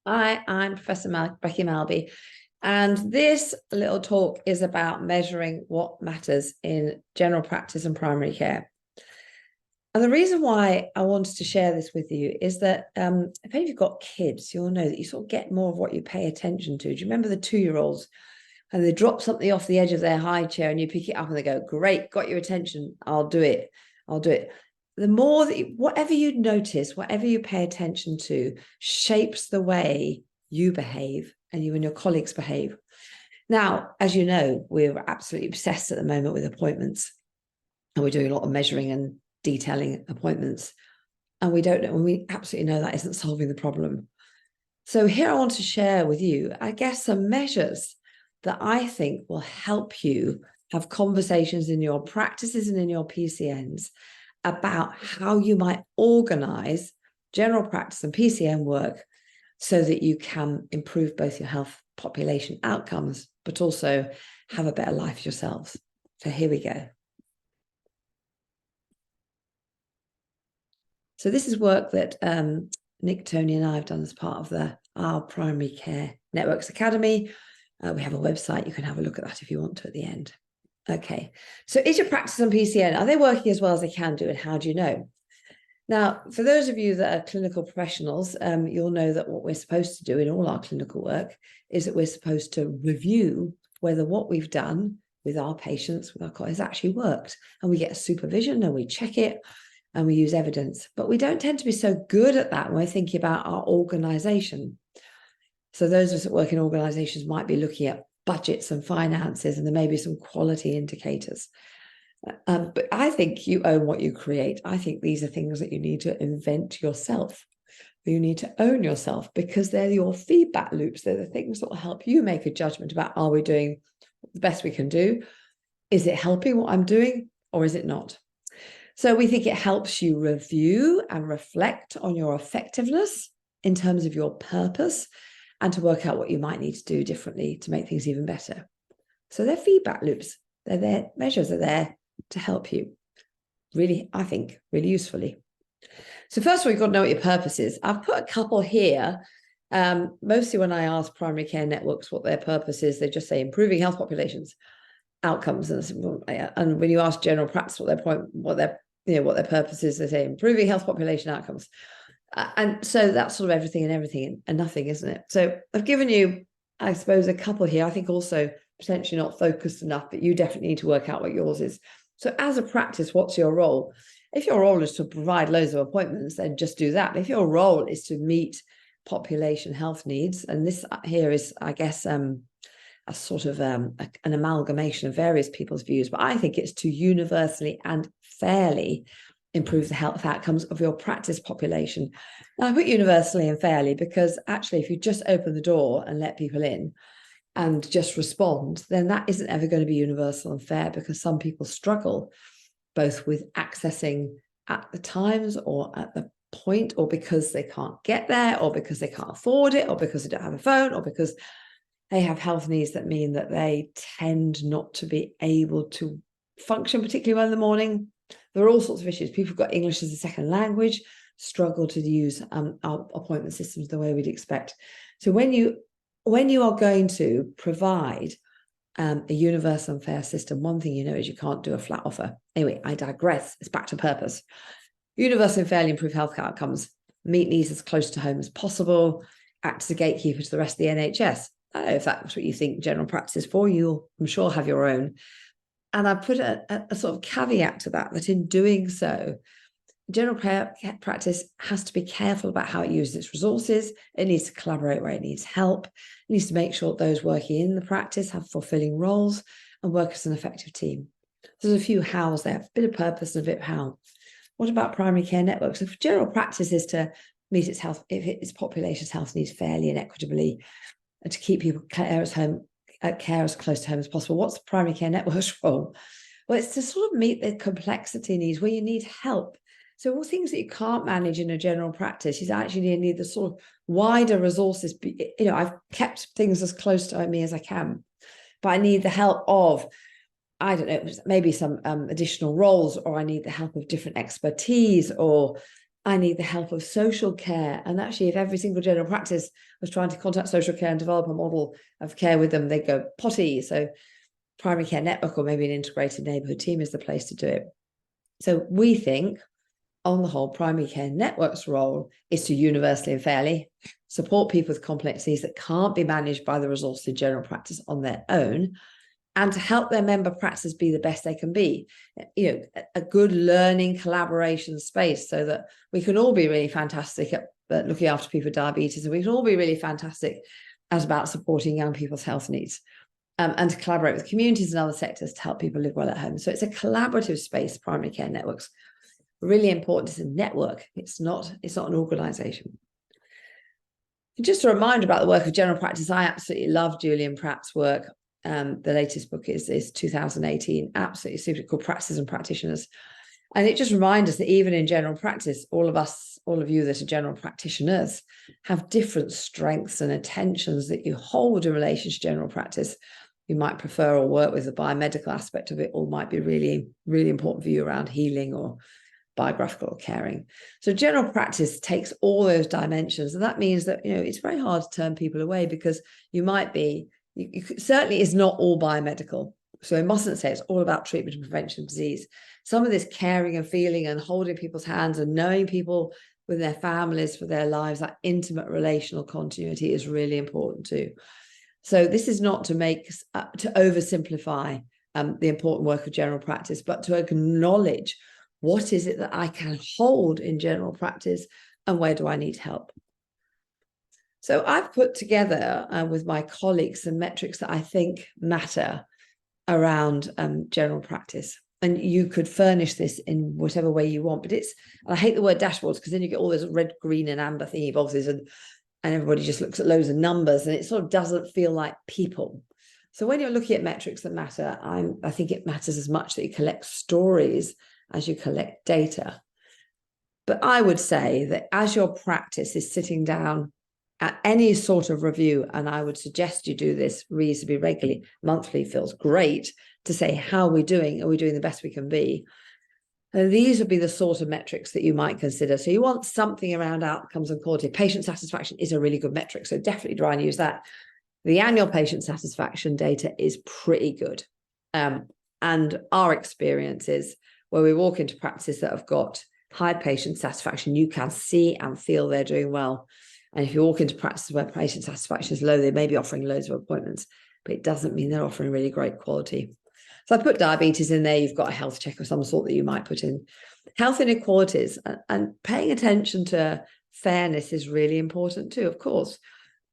I'm Professor Becky Malby, and this little talk is about measuring what matters in general practice and primary care. And the reason why I wanted to share this with you is that if any of you've got kids, you'll know that you sort of get more of what you pay attention to. Do you remember the 2-year-olds? And they drop something off the edge of their high chair and you pick it up and they go, great, got your attention. I'll do it. I'll do it. The more that whatever you notice, whatever you pay attention to shapes the way you behave and you and your colleagues behave. Now, as you know, we're absolutely obsessed at the moment with appointments, and we're doing a lot of measuring and detailing appointments. And we don't know, and we absolutely know that isn't solving the problem. So here I want to share with you, I guess, some measures that I think will help you have conversations in your practices and in your PCNs about how you might organize general practice and PCN work so that you can improve both your health population outcomes, but also have a better life yourselves. So here we go. So this is work that Nick, Tony, and I have done as part of our Primary Care Networks Academy. We have a website. You can have a look at that if you want to at the end. Okay, so is your practice on PCN, are they working as well as they can do, and how do you know? Now, for those of you that are clinical professionals, you'll know that what we're supposed to do in all our clinical work is that we're supposed to review whether what we've done with our patients, with our colleagues, has actually worked. And we get supervision and we check it and we use evidence. But we don't tend to be so good at that when we're thinking about our organization. So those of us that work in organizations might be looking at budgets and finances, and there may be some quality indicators. But I think you own what you create. I think these are things that you need to invent yourself. You need to own yourself, because they're your feedback loops. They're the things that will help you make a judgment about, are we doing the best we can do? Is it helping what I'm doing, or is it not? So we think it helps you review and reflect on your effectiveness in terms of your purpose, and to work out what you might need to do differently to make things even better. So they're feedback loops. They're there, measures are there to help you really, I think, really usefully. So first of all, you've got to know what your purpose is. I've put a couple here. Mostly when I ask primary care networks what their purpose is, they just say improving health populations outcomes. And when you ask general practice what their purpose is, they say improving health population outcomes. And so that's sort of everything and nothing, isn't it? So I've given you, I suppose, a couple here. I think also potentially not focused enough, but you definitely need to work out what yours is. So as a practice, what's your role? If your role is to provide loads of appointments, then just do that. But if your role is to meet population health needs, and this here is, I guess, a sort of an amalgamation of various people's views, but I think it's to universally and fairly improve the health outcomes of your practice population. Now, I put universally and fairly because actually, if you just open the door and let people in and just respond, then that isn't ever going to be universal and fair, because some people struggle both with accessing at the times or at the point, or because they can't get there, or because they can't afford it, or because they don't have a phone, or because they have health needs that mean that they tend not to be able to function particularly well in the morning. There are all sorts of issues. People who've got English as a second language struggle to use our appointment systems the way we'd expect. So when you are going to provide a universal and fair system, one thing you know is you can't do a flat offer. Anyway, I digress. It's back to purpose. Universal and fairly improve health outcomes, meet needs as close to home as possible, act as a gatekeeper to the rest of the NHS. I don't know if that's what you think general practice is for. You'll, I'm sure, have your own. And I put a sort of caveat to that in doing so, general practice has to be careful about how it uses its resources. It needs to collaborate where it needs help. It needs to make sure that those working in the practice have fulfilling roles and work as an effective team. There's a few hows there, a bit of purpose and a bit of how. What about primary care networks? If general practice is to meet its population's health needs fairly and equitably, and to keep people care as close to home as possible, what's the primary care network's role? Well, it's to sort of meet the complexity needs where you need help. So all things that you can't manage in a general practice, you actually need the sort of wider resources. I've kept things as close to me as I can, but I need the help of, I don't know, maybe some additional roles, or I need the help of different expertise, or I need the help of social care. And actually, if every single general practice was trying to contact social care and develop a model of care with them, they'd go potty. So primary care network or maybe an integrated neighbourhood team is the place to do it. So we think, on the whole, primary care network's role is to universally and fairly support people with complex needs that can't be managed by the resources in general practice on their own, and to help their member practices be the best they can be. A good learning collaboration space so that we can all be really fantastic at looking after people with diabetes, and we can all be really fantastic as about supporting young people's health needs. And to collaborate with communities and other sectors to help people live well at home. So it's a collaborative space, primary care networks. Really important, it's a network. It's not an organization. Just a reminder about the work of general practice. I absolutely love Julian Pratt's work. The latest book is 2018, absolutely super, called Practices and Practitioners. And it just reminds us that even in general practice, all of you that are general practitioners have different strengths and attentions that you hold in relation to general practice. You might prefer or work with the biomedical aspect of it, or might be really, really important for you around healing or biographical caring. So general practice takes all those dimensions. And that means that, it's very hard to turn people away, because you might be, certainly is not all biomedical. So I mustn't say it's all about treatment and prevention of disease. Some of this caring and feeling and holding people's hands and knowing people with their families for their lives, that intimate relational continuity is really important too. So this is not to oversimplify the important work of general practice, but to acknowledge what is it that I can hold in general practice and where do I need help. So I've put together with my colleagues some metrics that I think matter around general practice. And you could furnish this in whatever way you want, but I hate the word dashboards, because then you get all those red, green and amber thingy boxes, and everybody just looks at loads of numbers, and it sort of doesn't feel like people. So when you're looking at metrics that matter, I think it matters as much that you collect stories as you collect data. But I would say that as your practice is sitting down at any sort of review, and I would suggest you do this reasonably regularly, monthly feels great, to say, how are we doing? Are we doing the best we can be? And these would be the sort of metrics that you might consider. So you want something around outcomes and quality. Patient satisfaction is a really good metric, so definitely try and use that. The annual patient satisfaction data is pretty good. And our experience is, where we walk into practices that have got high patient satisfaction, you can see and feel they're doing well. And if you walk into practices where patient satisfaction is low, they may be offering loads of appointments, but it doesn't mean they're offering really great quality. So I put diabetes in there. You've got a health check of some sort that you might put in. Health inequalities, and paying attention to fairness is really important too, of course.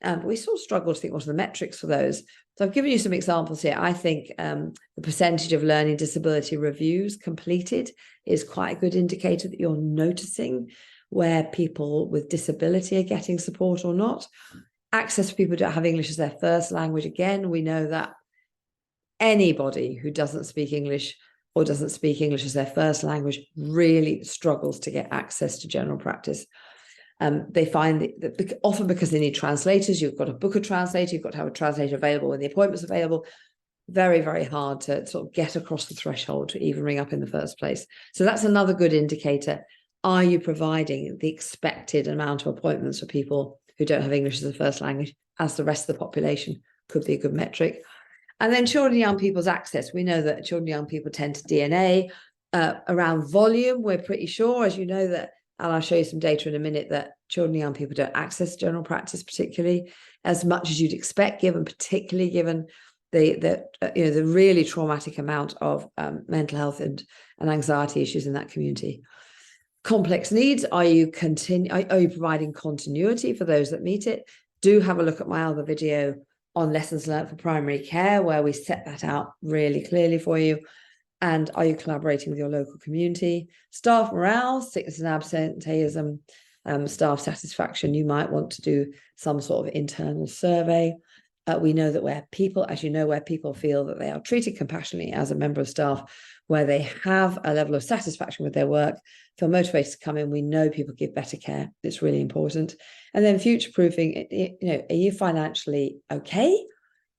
But we sort of struggle to think what are the metrics for those. So I've given you some examples here. I think the percentage of learning disability reviews completed is quite a good indicator that you're noticing where people with disability are getting support or not. Access for people who don't have English as their first language. Again, we know that anybody who doesn't speak English or doesn't speak English as their first language really struggles to get access to general practice. They find that often because they need translators, you've got to book a translator, you've got to have a translator available when the appointment's available. Very, very hard to sort of get across the threshold to even ring up in the first place. So that's another good indicator. Are you providing the expected amount of appointments for people who don't have English as a first language, as the rest of the population? Could be a good metric. And then children and young people's access. We know that children and young people tend to DNA. Around volume, we're pretty sure, as you know, that, and I'll show you some data in a minute, that children and young people don't access general practice particularly as much as you'd expect, particularly given the really traumatic amount of mental health and anxiety issues in that community. Complex needs, are you providing continuity for those that meet it? Do have a look at my other video on lessons learned for primary care, where we set that out really clearly for you. And are you collaborating with your local community? Staff morale, sickness and absenteeism, staff satisfaction. You might want to do some sort of internal survey. We know that where people feel that they are treated compassionately as a member of staff, where they have a level of satisfaction with their work, feel motivated to come in, we know people give better care. It's really important. And then future-proofing, are you financially okay?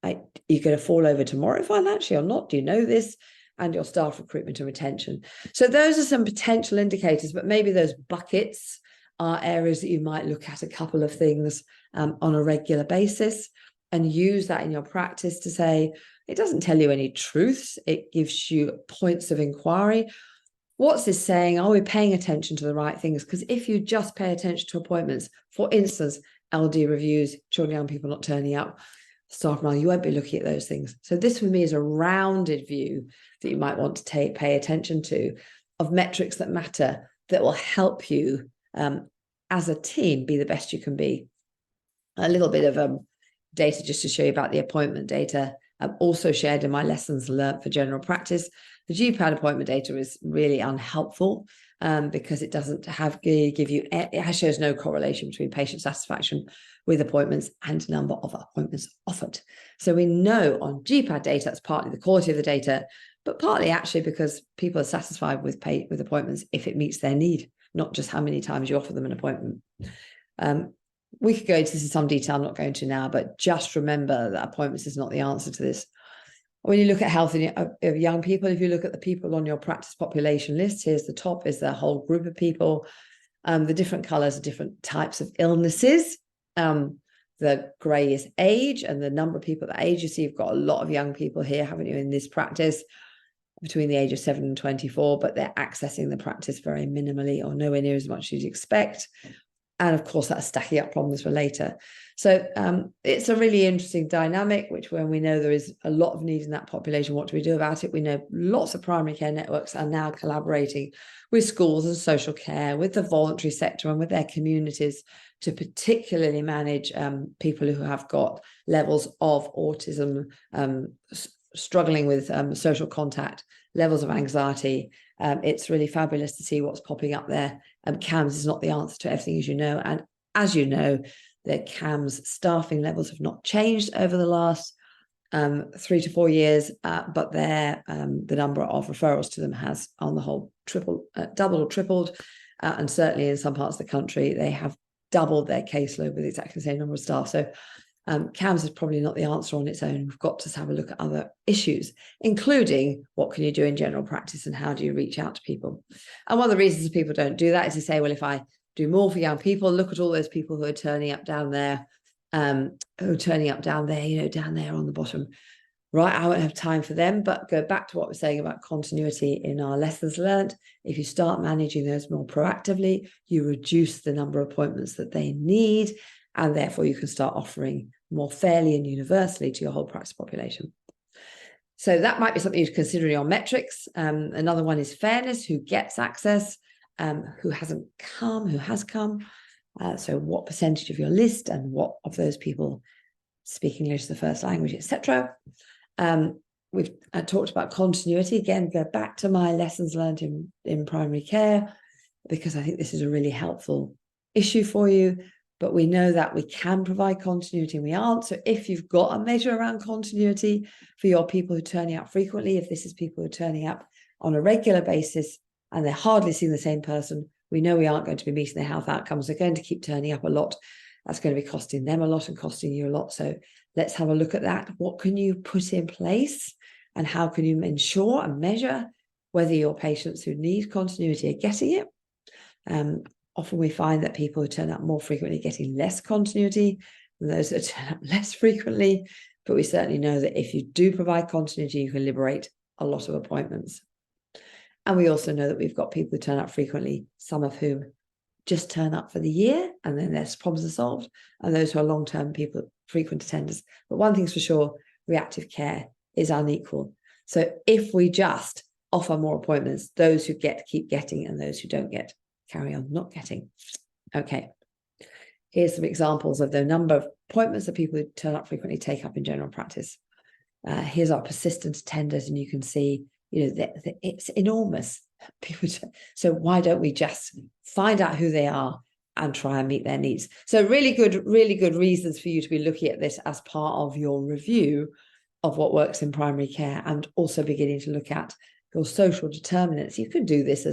Are you going to fall over tomorrow financially or not? Do you know this? And your staff recruitment and retention. So those are some potential indicators, but maybe those buckets are areas that you might look at a couple of things on a regular basis and use that in your practice to say, it doesn't tell you any truths. It gives you points of inquiry. What's this saying? Are we paying attention to the right things? Because if you just pay attention to appointments, for instance, LD reviews, children, young people not turning up, staff morale, you won't be looking at those things. So this for me is a rounded view that you might want to pay attention to of metrics that matter, that will help you as a team be the best you can be. A little bit of data just to show you about the appointment data. I've also shared in my lessons learned for general practice. The GPAD appointment data is really unhelpful because it doesn't give you, it shows no correlation between patient satisfaction with appointments and number of appointments offered. So we know on GPAD data, that's partly the quality of the data, but partly actually because people are satisfied with appointments if it meets their need, not just how many times you offer them an appointment. We could go into this in some detail, I'm not going to now, but just remember that appointments is not the answer to this. When you look at health of young people, if you look at the people on your practice population list, here's the top is the whole group of people. The different colours are different types of illnesses. The grey is age and the number of people that age. You see, you've got a lot of young people here, haven't you, in this practice between the age of 7 and 24, but they're accessing the practice very minimally or nowhere near as much as you'd expect. And of course, that's stacking up problems for later. So it's a really interesting dynamic, which when we know there is a lot of need in that population, what do we do about it? We know lots of primary care networks are now collaborating with schools and social care, with the voluntary sector and with their communities to particularly manage people who have got levels of autism, struggling with social contact, levels of anxiety. It's really fabulous to see what's popping up there. CAMS is not the answer to everything, as you know. And as you know, the CAMS staffing levels have not changed over the last 3 to 4 years, but the number of referrals to them has, on the whole, doubled or tripled. And certainly in some parts of the country, they have doubled their caseload with exactly the same number of staff. So CAMS is probably not the answer on its own. We've got to have a look at other issues, including what can you do in general practice and how do you reach out to people. And one of the reasons people don't do that is to say, well, if I do more for young people, look at all those people who are down there, down there on the bottom. Right, I won't have time for them, but go back to what we're saying about continuity in our lessons learned. If you start managing those more proactively, you reduce the number of appointments that they need, and therefore you can start offering more fairly and universally to your whole practice population. So that might be something you consider in your metrics. Another one is fairness, who gets access, who hasn't come, who has come. So what percentage of your list and what of those people speak English as the first language, etc. We've talked about continuity. Again, go back to my lessons learned in primary care, because I think this is a really helpful issue for you. But we know that we can provide continuity and we aren't. So if you've got a measure around continuity for your people who are turning up frequently, if this is people who are turning up on a regular basis and they're hardly seeing the same person, we know we aren't going to be meeting their health outcomes. They're going to keep turning up a lot. That's going to be costing them a lot and costing you a lot. So let's have a look at that. What can you put in place and how can you ensure and measure whether your patients who need continuity are getting it? Often we find that people who turn up more frequently are getting less continuity than those that turn up less frequently. But we certainly know that if you do provide continuity, you can liberate a lot of appointments. And we also know that we've got people who turn up frequently, some of whom just turn up for the year and then their problems are solved, and those who are long-term people, frequent attenders. But one thing's for sure, reactive care is unequal. So if we just offer more appointments, those who get keep getting, and those who don't get carry on not getting. Okay, here's some examples of the number of appointments that people who turn up frequently take up in general practice. Here's our persistent attenders, and you can see, it's enormous. So why don't we just find out who they are and try and meet their needs? So really good reasons for you to be looking at this as part of your review of what works in primary care, and also beginning to look at your social determinants. You could do this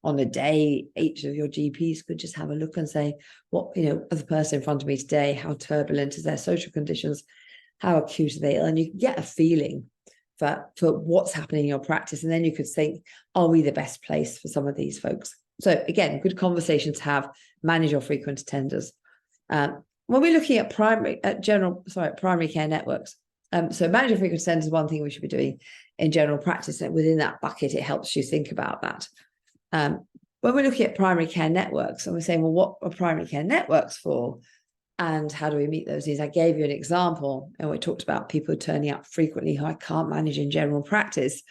on a day. Each of your GPs could just have a look and say, what, of the person in front of me today, how turbulent is their social conditions? How acute are they? And you can get a feeling for what's happening in your practice. And then you could think, are we the best place for some of these folks? So again, good conversation to have, manage your frequent attenders. When we're looking at primary care networks, so manage your frequent attenders is one thing we should be doing in general practice, and within that bucket, it helps you think about that. When we're looking at primary care networks, and we're saying, well, what are primary care networks for? And how do we meet those needs? I gave you an example, and we talked about people turning up frequently who I can't manage in general practice,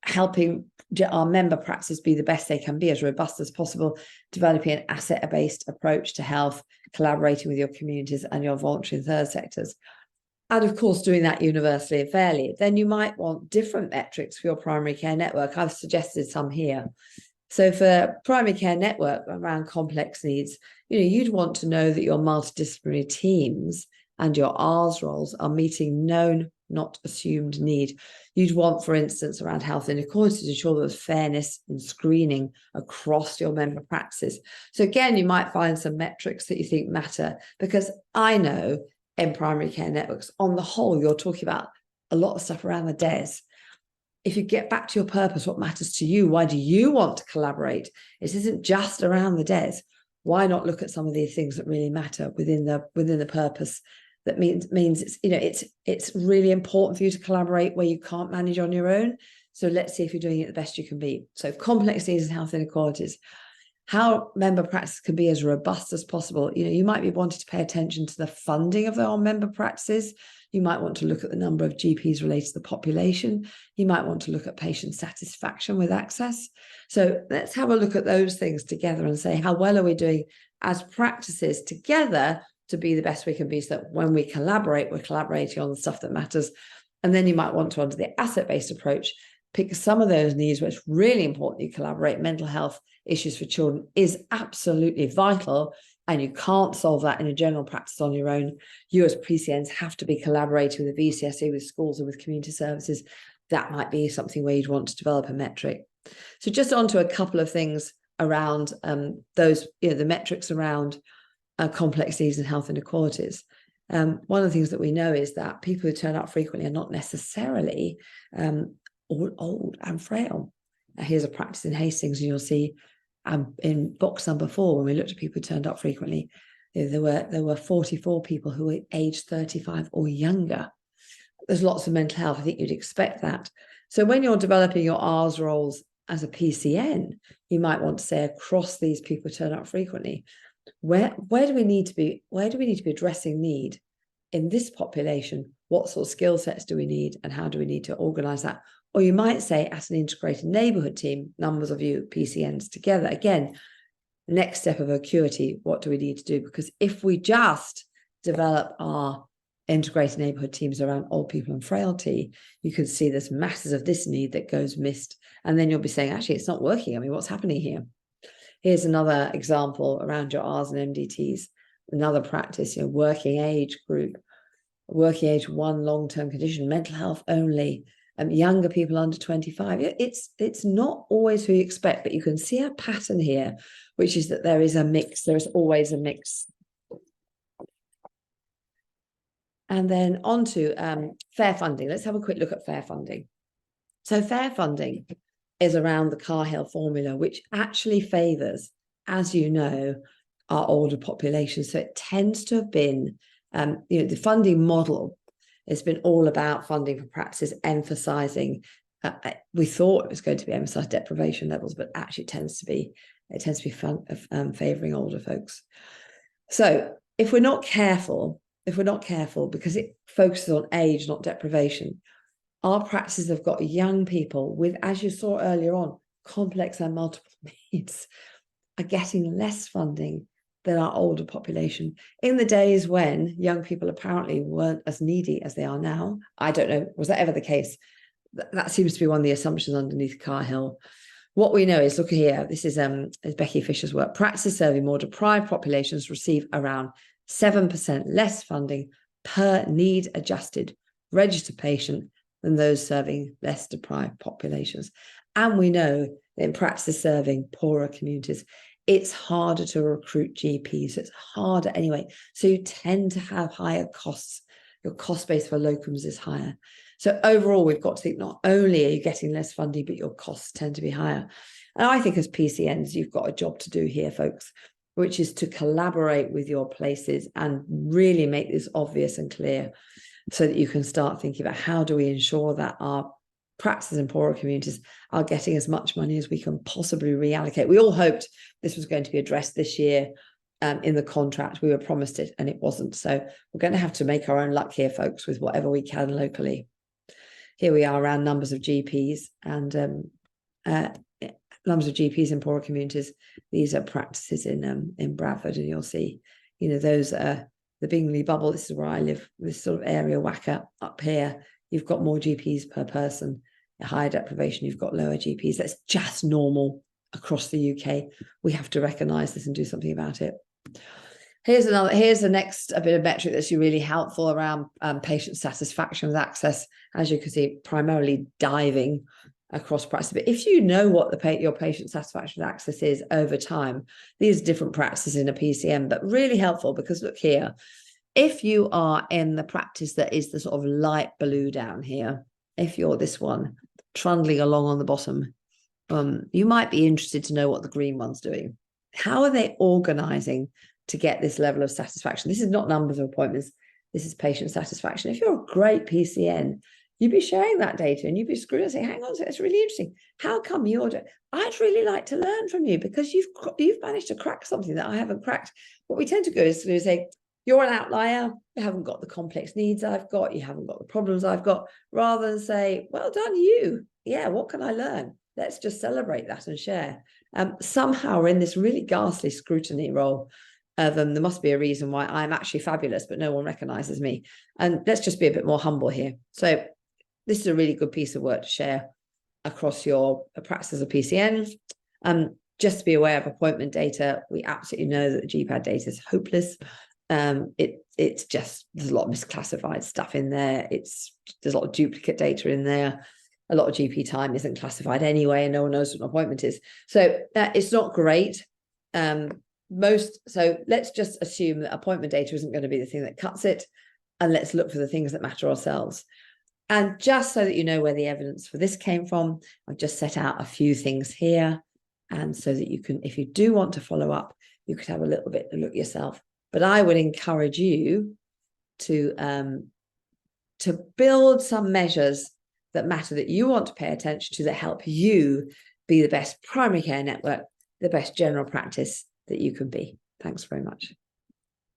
helping our member practices be the best they can be, as robust as possible, developing an asset-based approach to health, collaborating with your communities and your voluntary and third sectors. And of course, doing that universally and fairly. Then you might want different metrics for your primary care network. I've suggested some here. So for primary care network around complex needs, you'd want to know that your multidisciplinary teams and your R's roles are meeting known, not assumed need. You'd want, for instance, around health inequality, to ensure there's fairness in screening across your member practices. So again, you might find some metrics that you think matter, because I know in primary care networks, on the whole, you're talking about a lot of stuff around the DES. If you get back to your purpose, what matters to you, why do you want to collaborate? This isn't just around the DES. Why not look at some of these things that really matter within the purpose? That means it's really important for you to collaborate where you can't manage on your own. So let's see if you're doing it the best you can be. So complex needs and health inequalities, how member practice can be as robust as possible. You might be wanting to pay attention to the funding of our member practices. You might want to look at the number of GPs related to the population. You might want to look at patient satisfaction with access. So let's have a look at those things together and say, how well are we doing as practices together to be the best we can be, so that when we collaborate, we're collaborating on the stuff that matters. And then you might want to, under the asset-based approach, pick some of those needs where it's really important you collaborate. Mental health issues for children is absolutely vital, and you can't solve that in a general practice on your own. You as PCNs have to be collaborating with the VCSE, with schools and with community services. That might be something where you'd want to develop a metric. So just on to a couple of things around those, the metrics around complex needs and health inequalities. One of the things that we know is that people who turn up frequently are not necessarily all old and frail. Here's a practice in Hastings, and you'll see in box number 4, when we looked at people who turned up frequently, there were 44 people who were aged 35 or younger. There's lots of mental health. I think you'd expect that. So when you're developing your R's roles as a PCN, you might want to say, across these people who turn up frequently, where do we need to be addressing need in this population? What sort of skill sets do we need, and how do we need to organise that? Or you might say, as an integrated neighbourhood team, numbers of you PCNs together. Again, next step of acuity, what do we need to do? Because if we just develop our integrated neighbourhood teams around old people and frailty, you can see there's masses of this need that goes missed. And then you'll be saying, actually, it's not working. I mean, what's happening here? Here's another example around your R's and MDTs. Another practice, working age group, working age 1 long-term condition, mental health only, younger people under 25. It's not always who you expect, but you can see a pattern here, which is that there is a mix. There is always a mix. And then on to fair funding. Let's have a quick look at fair funding. So fair funding is around the Cahill formula, which actually favours, as you know, our older population. So it tends to have been, the funding model has been all about funding for practices, emphasising. We thought it was going to be emphasised deprivation levels, but actually it tends to be favouring older folks. So if we're not careful, because it focuses on age, not deprivation, our practices have got young people with, as you saw earlier on, complex and multiple needs, are getting less funding than our older population. In the days when young people apparently weren't as needy as they are now, I don't know, was that ever the case? That seems to be one of the assumptions underneath Cahill. What we know is, look here, this is Becky Fisher's work. Practices serving more deprived populations receive around 7% less funding per need adjusted registered patient than those serving less deprived populations. And we know that in practices serving poorer communities, it's harder to recruit GPs. So it's harder anyway. So you tend to have higher costs. Your cost base for locums is higher. So overall, we've got to think not only are you getting less funding, but your costs tend to be higher. And I think as PCNs, you've got a job to do here, folks, which is to collaborate with your places and really make this obvious and clear so that you can start thinking about how do we ensure that our practices in poorer communities are getting as much money as we can possibly reallocate. We all hoped this was going to be addressed this year in the contract. We were promised it and it wasn't. So we're going to have to make our own luck here, folks, with whatever we can locally. Here we are around numbers of GPs and numbers of GPs in poorer communities. These are practices in Bradford, and you'll see, those are the Bingley bubble. This is where I live, this sort of area whacker up here. You've got more GPs per person. Higher deprivation, you've got lower GPs. That's just normal across the UK. We have to recognise this and do something about it. Here's the next a bit of metric that's really helpful around patient satisfaction with access. As you can see, primarily diving across practice. But if you know what your patient satisfaction with access is over time, these are different practices in a PCN, but really helpful because look here, if you are in the practice that is the sort of light blue down here, if you're this one trundling along on the bottom, you might be interested to know what the green one's doing. How are they organising to get this level of satisfaction? This is not numbers of appointments. This is patient satisfaction. If you're a great PCN, you'd be sharing that data and you'd be scrutinizing, hang on, it's really interesting. How come you're doing? I'd really like to learn from you because you've managed to crack something that I haven't cracked. What we tend to do is to say, you're an outlier, you haven't got the complex needs I've got, you haven't got the problems I've got, rather than say, well done you. Yeah, what can I learn? Let's just celebrate that and share. Somehow we're in this really ghastly scrutiny role of there must be a reason why I'm actually fabulous, but no one recognizes me. And let's just be a bit more humble here. So this is a really good piece of work to share across your practice as a PCN. Just to be aware of appointment data, we absolutely know that the GPAD data is hopeless. It's just, there's a lot of misclassified stuff in there. There's a lot of duplicate data in there. A lot of GP time isn't classified anyway, and no one knows what an appointment is. So it's not great. So let's just assume that appointment data isn't going to be the thing that cuts it, and let's look for the things that matter ourselves. And just so that you know where the evidence for this came from, I've just set out a few things here, and so that you can, if you do want to follow up, you could have a little bit to look yourself. But I would encourage you to build some measures that matter, that you want to pay attention to, that help you be the best primary care network, the best general practice that you can be. Thanks very much.